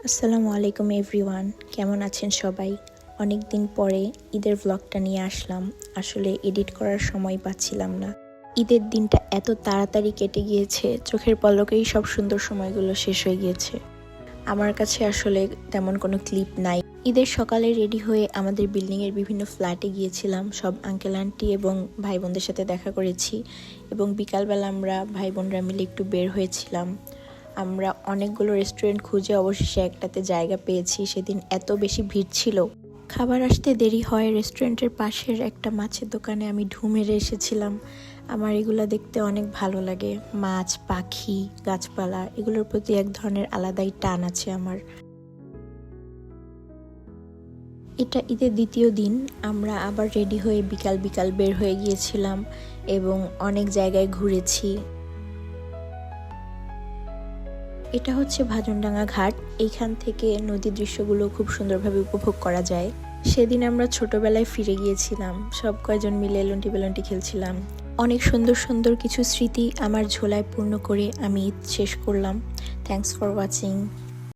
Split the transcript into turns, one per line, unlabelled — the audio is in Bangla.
আসসালামু আলাইকুম এভরিওয়ান, কেমন আছেন সবাই? অনেক দিন পরে ঈদের ব্লগটা নিয়ে আসলাম। আসলে এডিট করার সময় পাচ্ছিলাম না। ঈদের দিনটা এত তাড়াতাড়ি কেটে গিয়েছে, চোখের পলকেই সব সুন্দর সময়গুলো শেষ হয়ে গিয়েছে। আমার কাছে আসলে তেমন কোনো ক্লিপ নাই। ঈদের সকালে রেডি হয়ে আমাদের বিল্ডিংয়ের বিভিন্ন ফ্ল্যাটে গিয়েছিলাম, সব আঙ্কেল আন্টি এবং ভাই বোনদের সাথে দেখা করেছি এবং বিকালবেলা আমরা ভাই বোনরা মিলে একটু বের হয়েছিলাম। আমরা অনেকগুলো রেস্টুরেন্ট খুঁজে অবশেষে একটাতে জায়গা পেয়েছি। সেদিন এত বেশি ভিড় ছিল, খাবার আসতে দেরি হয়। রেস্টুরেন্টের পাশের একটা মাছের দোকানে আমি ঢু মেরে এসেছিলাম। আমার এগুলো দেখতে অনেক ভালো লাগে। মাছ, পাখি, গাছপালা এগুলোর প্রতি এক ধরনের আলাদাই টান আছে আমার। এটা ঈদের দ্বিতীয় দিন। আমরা আবার রেডি হয়ে বিকাল বিকাল বের হয়ে গিয়েছিলাম এবং অনেক জায়গায় ঘুরেছি। এটা হচ্ছে ভাজনডাঙ্গা ঘাট। এইখান থেকে নদীর দৃশ্যগুলো খুব সুন্দরভাবে উপভোগ করা যায়। সেদিন আমরা ছোটবেলায় ফিরে গিয়েছিলাম, সব কয়জন মিলে লন্টি বেলন্টি খেলছিলাম। অনেক সুন্দর সুন্দর কিছু স্মৃতি আমার ঝোলায় পূর্ণ করে আমি ঈদ শেষ করলাম। Thanks for watching.